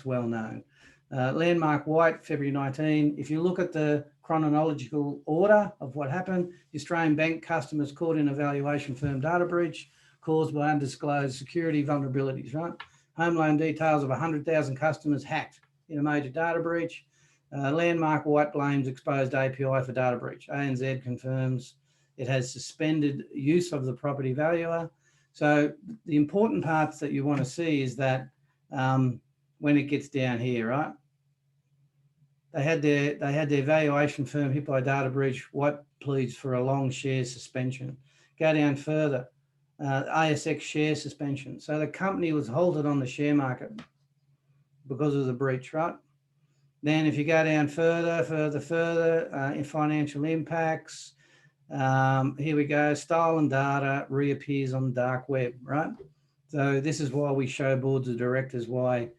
Speaker 2: well known. Landmark White, February 19. If you look at the chronological order of what happened, the Australian bank customers caught in a valuation firm data breach caused by undisclosed security vulnerabilities, right? Home loan details of 100,000 customers hacked in a major data breach. Landmark White blames exposed API for data breach. ANZ confirms it has suspended use of the property valuer. So the important parts that you want to see is that when it gets down here, right? They had their valuation firm hit by data breach. White pleads for a long share suspension. Go down further, ASX share suspension. So the company was halted on the share market because of the breach, right? Then if you go down further in financial impacts, Here we go. Stolen data reappears on the dark web, right? So this is why we show boards of directors why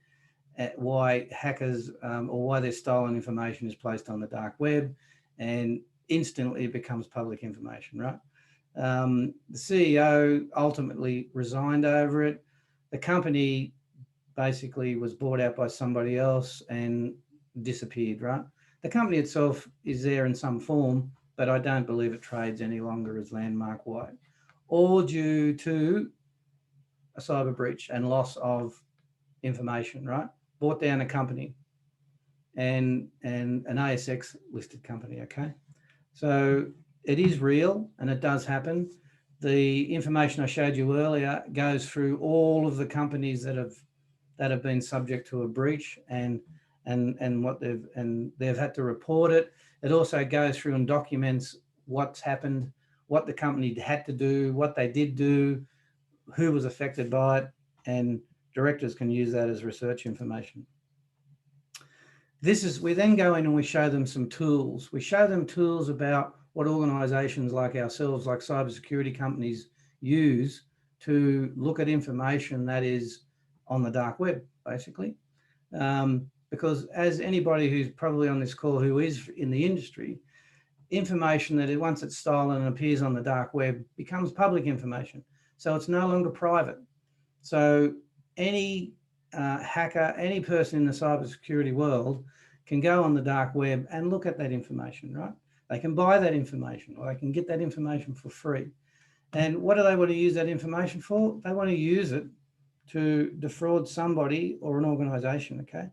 Speaker 2: hackers or why their stolen information is placed on the dark web, and instantly it becomes public information, right? The CEO ultimately resigned over it. The company basically was bought out by somebody else and disappeared, right? The company itself is there in some form, but I don't believe it trades any longer as Landmark White, all due to a cyber breach and loss of information, right? Bought down a company and an ASX listed company, okay? So it is real and it does happen. The information I showed you earlier goes through all of the companies that have been subject to a breach and what they've had to report it. It also goes through and documents what's happened, what the company had to do, what they did do, who was affected by it, and directors can use that as research information. We then go in and we show them some tools. We show them tools about what organisations like ourselves, like cybersecurity companies, use to look at information that is on the dark web, basically. Because as anybody who's probably on this call who is in the industry, information that once it's stolen and appears on the dark web becomes public information. So it's no longer private. So any hacker, any person in the cybersecurity world can go on the dark web and look at that information, right? They can buy that information or they can get that information for free. And what do they want to use that information for? They want to use it to defraud somebody or an organisation, okay?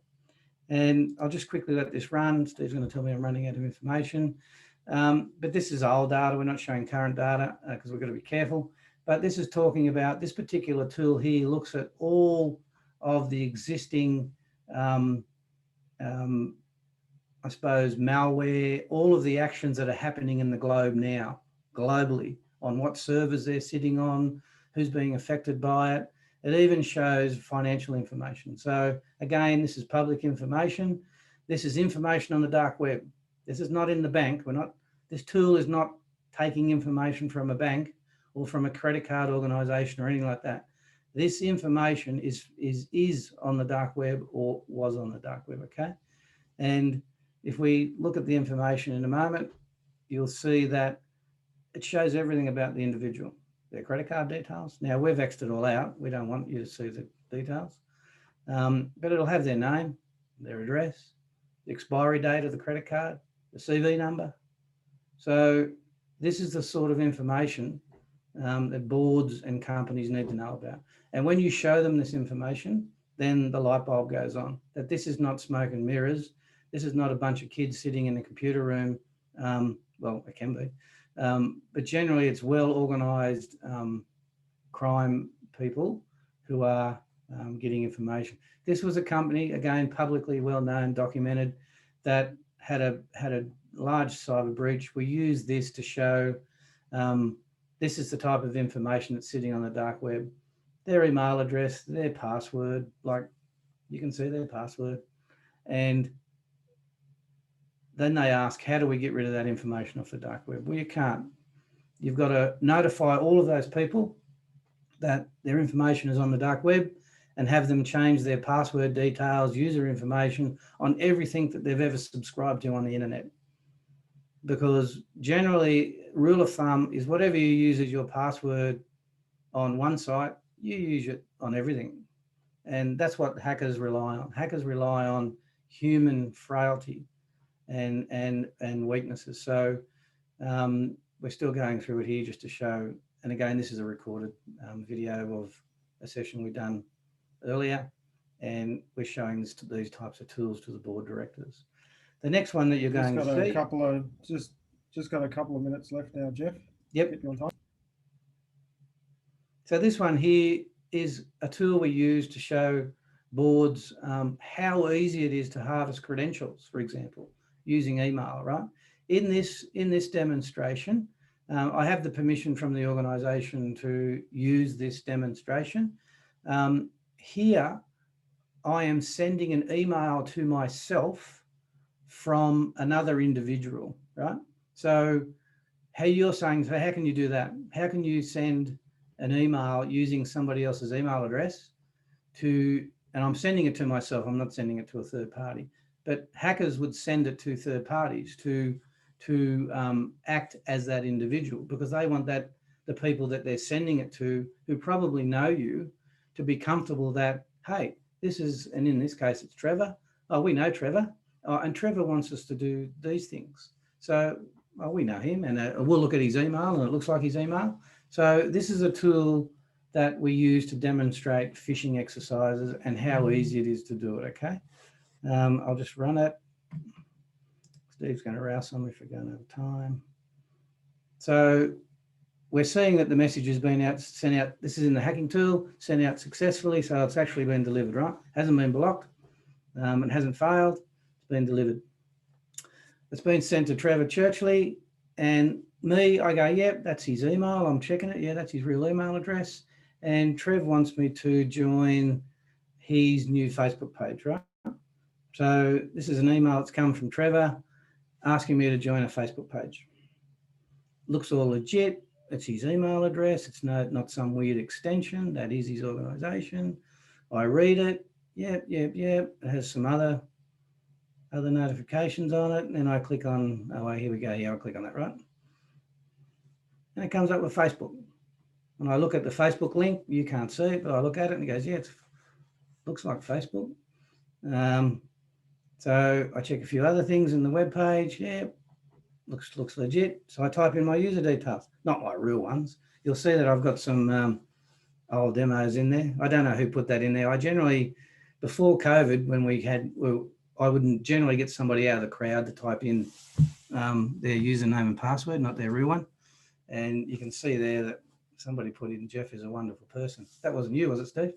Speaker 2: And I'll just quickly let this run. Steve's going to tell me I'm running out of information. But this is old data. We're not showing current data because we've got to be careful. But this is talking about this particular tool here looks at all of the existing, I suppose, malware, all of the actions that are happening in the globe now, globally, on what servers they're sitting on, who's being affected by it. It even shows financial information. So again, this is public information. This is information on the dark web. This is not in the bank. This tool is not taking information from a bank or from a credit card organization or anything like that. This information is on the dark web or was on the dark web, okay? And if we look at the information in a moment, you'll see that it shows everything about the individual, their credit card details. Now, we've X'd it all out. We don't want you to see the details, but it'll have their name, their address, the expiry date of the credit card, the CV number. So this is the sort of information that boards and companies need to know about. And when you show them this information, then the light bulb goes on, that this is not smoke and mirrors. This is not a bunch of kids sitting in a computer room. Well, it can be. But generally it's well-organised crime people who are getting information. This was a company, again, publicly well-known, documented, that had a large cyber breach. We use this to show this is the type of information that's sitting on the dark web. Their email address, their password, like you can see their password. And then they ask, how do we get rid of that information off the dark web? Well, you can't. You've got to notify all of those people that their information is on the dark web and have them change their password details, user information on everything that they've ever subscribed to on the internet. Because generally, rule of thumb is whatever you use as your password on one site, you use it on everything. And that's what hackers rely on. Hackers rely on human frailty and weaknesses. So we're still going through it here just to show, and again, this is a recorded video of a session we've done earlier, and we're showing these types of tools to the board directors. The next one that you're going to see.
Speaker 1: Just got a couple of minutes left now, Jeff.
Speaker 2: Yep. So this one here is a tool we use to show boards how easy it is to harvest credentials, for example, using email, right? In this demonstration, I have the permission from the organisation to use this demonstration. Here, I am sending an email to myself from another individual, right? So how you're saying, so how can you do that? How can you send an email using somebody else's email address to, and I'm sending it to myself, I'm not sending it to a third party, but hackers would send it to third parties to act as that individual, because they want that the people that they're sending it to, who probably know you, to be comfortable that, hey, this is, and in this case, it's Trevor. Oh, we know Trevor. Oh, and Trevor wants us to do these things. So we know him, and we'll look at his email, and it looks like his email. So this is a tool that we use to demonstrate phishing exercises and how easy it is to do it, okay? I'll just run it. Steve's going to rouse on me for going over time. So we're seeing that the message has been sent out. This is in the hacking tool, sent out successfully. So it's actually been delivered, right? Hasn't been blocked. It hasn't failed. It's been delivered. It's been sent to Trevor Churchley, and me, I go, yep, that's his email. I'm checking it. Yeah, that's his real email address. And Trev wants me to join his new Facebook page, right? So this is an email that's come from Trevor asking me to join a Facebook page. Looks all legit. It's his email address. It's not some weird extension. That is his organization. I read it. Yep. It has some other notifications on it. And then I click on, oh, here we go. Yeah, I'll click on that, right? And it comes up with Facebook. When I look at the Facebook link, you can't see it, but I look at it and it goes, yeah, it looks like Facebook. So I check a few other things in the web page. Yeah, looks legit. So I type in my user details, not my real ones. You'll see that I've got some old demos in there. I don't know who put that in there. I generally, before COVID, when I wouldn't generally get somebody out of the crowd to type in their username and password, not their real one. And you can see there that somebody put in, Jeff is a wonderful person. That wasn't you, was it, Steve?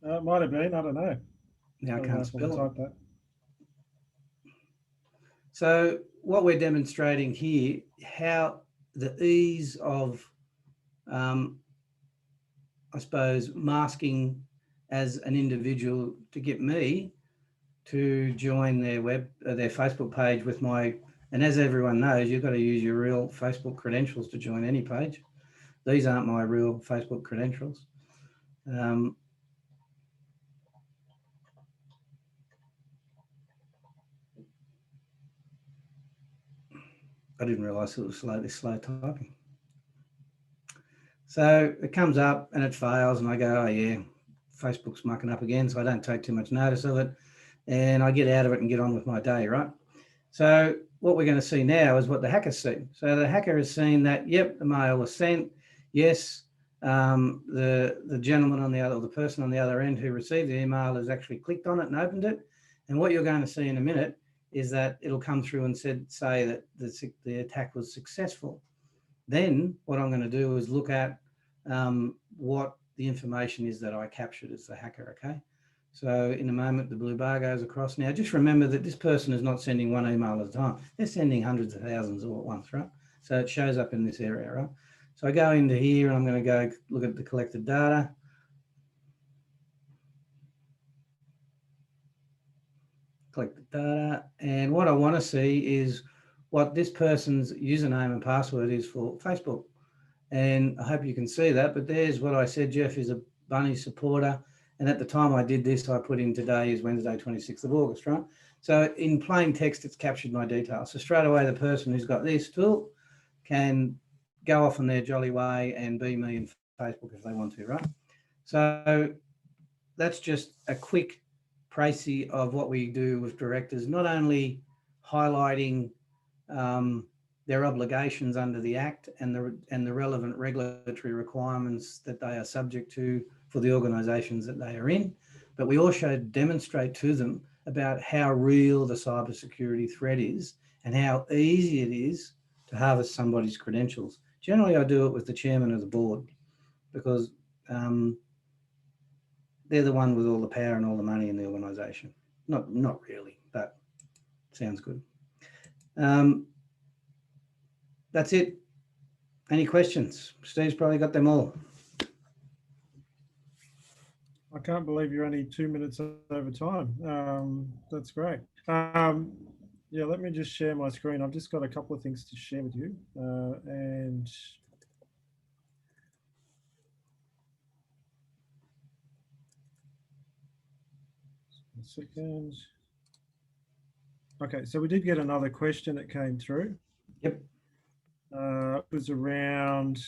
Speaker 1: It might have been. I don't know.
Speaker 2: Now I can't spell
Speaker 1: type that.
Speaker 2: So what we're demonstrating here, how the ease of, I suppose, masking as an individual to get me to join their Facebook page with my, and as everyone knows, you've got to use your real Facebook credentials to join any page. These aren't my real Facebook credentials. I didn't realise it was slow typing. So it comes up and it fails, and I go, oh yeah, Facebook's mucking up again, so I don't take too much notice of it, and I get out of it and get on with my day, right? So what we're going to see now is what the hacker's seen. So the hacker has seen that, yep, the mail was sent. Yes, the gentleman on the other, or the person on the other end who received the email has actually clicked on it and opened it. And what you're going to see in a minute is that it'll come through and say that the attack was successful. Then what I'm going to do is look at what the information is that I captured as the hacker, okay? So in a moment, the blue bar goes across. Now, just remember that this person is not sending one email at a time. They're sending hundreds of thousands all at once, right? So it shows up in this area, right? So I go into here and I'm going to go look at the collected data. Collect the data. And what I want to see is what this person's username and password is for Facebook. And I hope you can see that, but there's what I said. Jeff is a Bunny supporter. And at the time I did this, I put in today is Wednesday, 26th of August, right? So in plain text, it's captured my details. So straight away, the person who's got this tool can go off on their jolly way and be me in Facebook if they want to, right? So that's just a quick précis of what we do with directors, not only highlighting their obligations under the Act and the relevant regulatory requirements that they are subject to for the organisations that they are in, but we also demonstrate to them about how real the cybersecurity threat is and how easy it is to harvest somebody's credentials. Generally, I do it with the chairman of the board because they're the one with all the power and all the money in the organisation. Not really, but sounds good. That's it. Any questions? Steve's probably got them all.
Speaker 1: I can't believe you're only 2 minutes over time. That's great. Yeah, let me just share my screen. I've just got a couple of things to share with you. And a second. Okay, so we did get another question that came through.
Speaker 2: Yep.
Speaker 1: It was around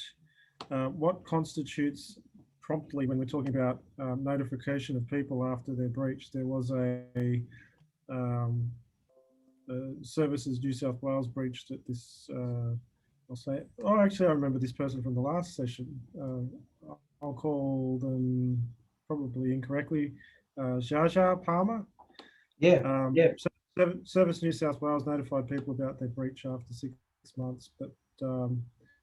Speaker 1: what constitutes promptly when we're talking about notification of people after their breach. There was um, Services New South Wales breached at this. I'll say. Oh, actually, I remember this person from the last session. I'll call them probably incorrectly. Zsa Palmer.
Speaker 2: Yeah. Yeah.
Speaker 1: Service New South Wales notified people about their breach after 6 months, but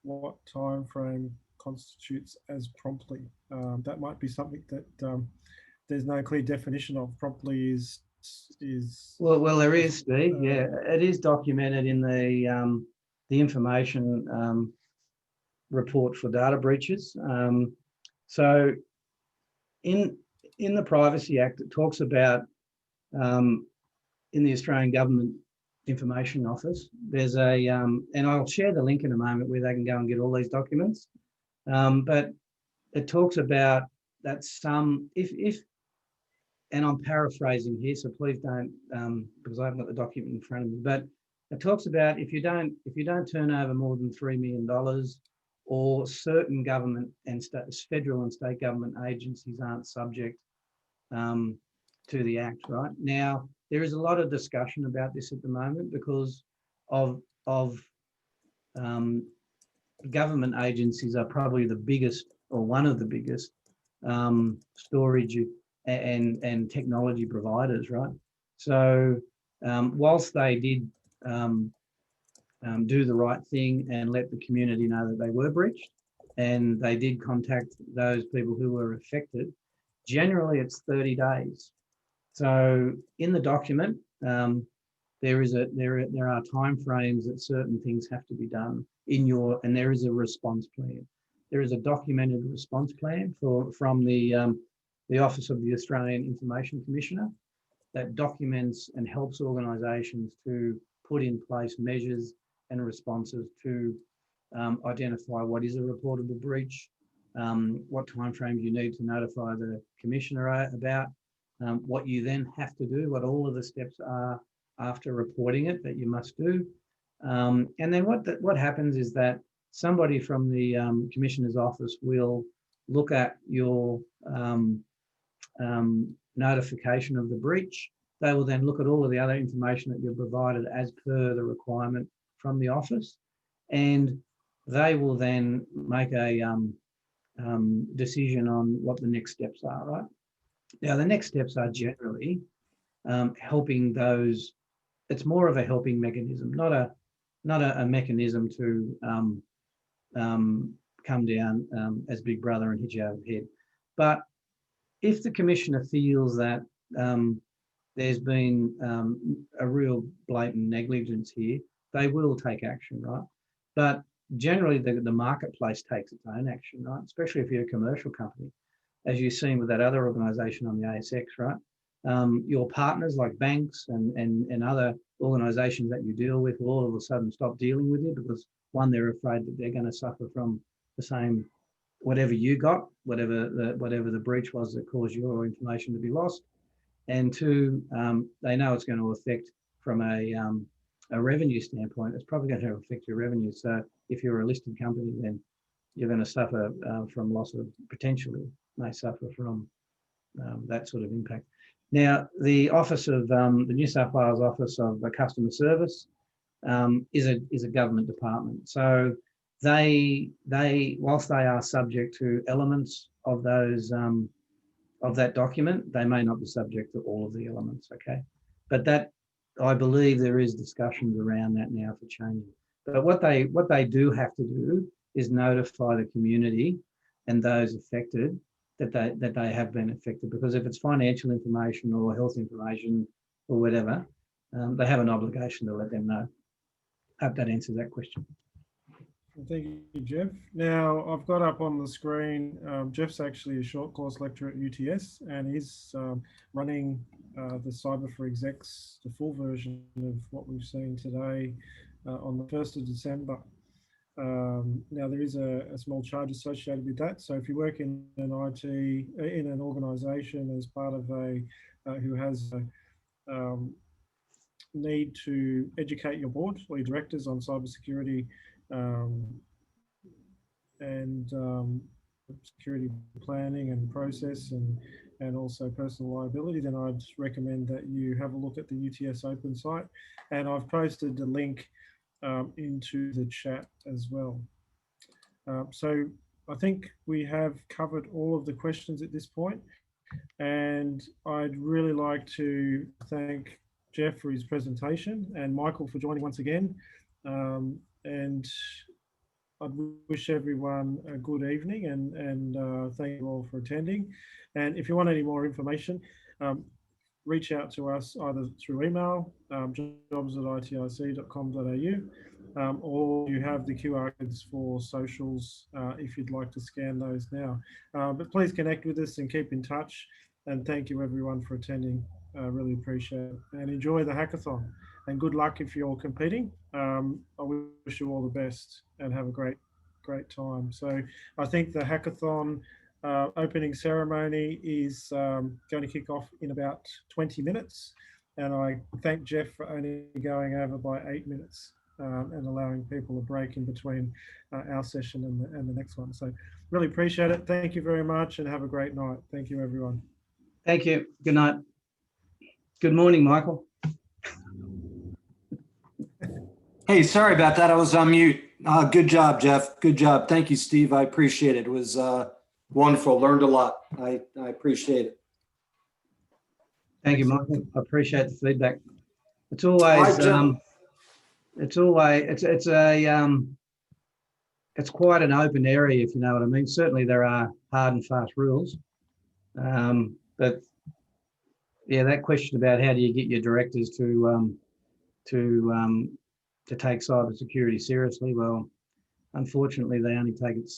Speaker 1: what time frame constitutes as promptly? That might be something that there's no clear definition of. Promptly is
Speaker 2: Well, there is, Steve. Yeah, it is documented in the information report for data breaches. So in the Privacy Act, it talks about in the Australian Government Information Office, there's a, and I'll share the link in a moment where they can go and get all these documents. But it talks about that if, and I'm paraphrasing here, so please don't, because I haven't got the document in front of me, but it talks about if you don't turn over more than $3 million, or certain government and federal and state government agencies aren't subject to the Act, right? Now, there is a lot of discussion about this at the moment because of government agencies are probably the biggest or one of the biggest storage and technology providers, right? So whilst they did do the right thing and let the community know that they were breached, and they did contact those people who were affected, generally it's 30 days. So in the document, there are timeframes that certain things have to be done and there is a response plan. There is a documented response plan from the Office of the Australian Information Commissioner that documents and helps organisations to put in place measures and responses to identify what is a reportable breach, what timeframes you need to notify the Commissioner about, what you then have to do, what all of the steps are after reporting it that you must do. And then what happens is that somebody from the Commissioner's office will look at your notification of the breach. They will then look at all of the other information that you've provided as per the requirement from the office, and they will then make a decision on what the next steps are, right? Now, the next steps are generally helping those. It's more of a helping mechanism, not a mechanism to come down as Big Brother and hit you over the head. But if the Commissioner feels that there's been a real blatant negligence here, they will take action, right? But generally, the marketplace takes its own action, right? Especially if you're a commercial company, as you've seen with that other organisation on the ASX, right? Your partners like banks and other organisations that you deal with will all of a sudden stop dealing with you because one, they're afraid that they're going to suffer from the same whatever you got, whatever the breach was that caused your information to be lost, and two, they know it's going to affect from a revenue standpoint. It's probably going to affect your revenue. So if you're a listed company, then you're going to suffer from loss of potentially may suffer from that sort of impact. Now, the Office of the New South Wales Office of Customer Service is a government department. So they whilst they are subject to elements of those of that document, they may not be subject to all of the elements. Okay, but that I believe there is discussions around that now for changing. But what they do have to do is notify the community and those affected that they have been affected, because if it's financial information or health information or whatever, they have an obligation to let them know. I hope that answers that question.
Speaker 1: Thank you, Jeff. Now, I've got up on the screen, Jeff's actually a short course lecturer at UTS, and he's running the Cyber for Execs, the full version of what we've seen today on the 1st of December. Now there is a small charge associated with that. So if you work in an IT, in an organisation as part of a, who has a need to educate your board or your directors on cybersecurity and security planning and process and also personal liability, then I'd recommend that you have a look at the UTS Open site. And I've posted the link into the chat as well. So I think we have covered all of the questions at this point, and I'd really like to thank Jeff for his presentation and Michael for joining once again. And I'd wish everyone a good evening and thank you all for attending. And if you want any more information, reach out to us either through email, jobs@itic.com.au, or you have the QR codes for socials if you'd like to scan those now. But please connect with us and keep in touch. And thank you everyone for attending. Really appreciate it. And enjoy the hackathon. And good luck if you're competing. I wish you all the best and have a great time. So I think the hackathon opening ceremony is going to kick off in about 20 minutes. And I thank Jeff for only going over by 8 minutes and allowing people a break in between our session and the next one. So really appreciate it. Thank you very much and have a great night. Thank you, everyone.
Speaker 2: Thank you. Good night. Good morning, Michael.
Speaker 3: Hey, sorry about that. I was on mute. Good job, Jeff. Good job. Thank you, Steve. I appreciate it. It was wonderful. Learned a lot. I appreciate it.
Speaker 2: Thank you, Michael. I appreciate the feedback. It's always, it's quite an open area, if you know what I mean. Certainly there are hard and fast rules. But yeah, that question about how do you get your directors to take cybersecurity seriously? Well, unfortunately, they only take it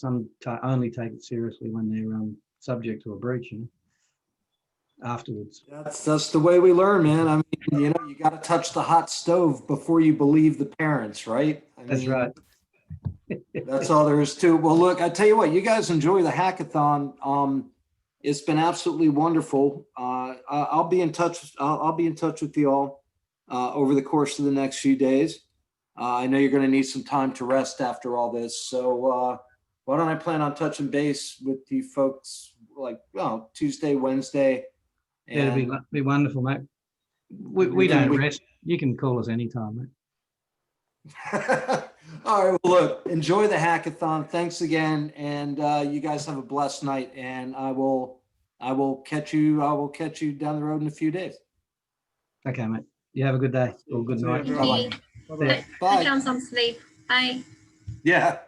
Speaker 2: seriously when they're subject to a breach, you know, afterwards.
Speaker 3: That's the way we learn, man. I mean, you know, you got to touch the hot stove before you believe the parents, right?
Speaker 2: That's right.
Speaker 3: That's all there is to it. Well, look, I tell you what, you guys enjoy the hackathon. It's been absolutely wonderful. I'll be in touch. I'll be in touch with you all over the course of the next few days. I know you're going to need some time to rest after all this. So why don't I plan on touching base with you folks like Tuesday, Wednesday?
Speaker 2: Yeah, it'd be wonderful, mate. We don't rest. You can call us anytime, mate.
Speaker 3: All right. Well, look, enjoy the hackathon. Thanks again, and you guys have a blessed night. And I will catch you down the road in a few days.
Speaker 2: Okay, mate. You have a good day or good night.
Speaker 1: Bye.
Speaker 3: Bye.
Speaker 4: Get on some sleep. Bye.
Speaker 3: Yeah.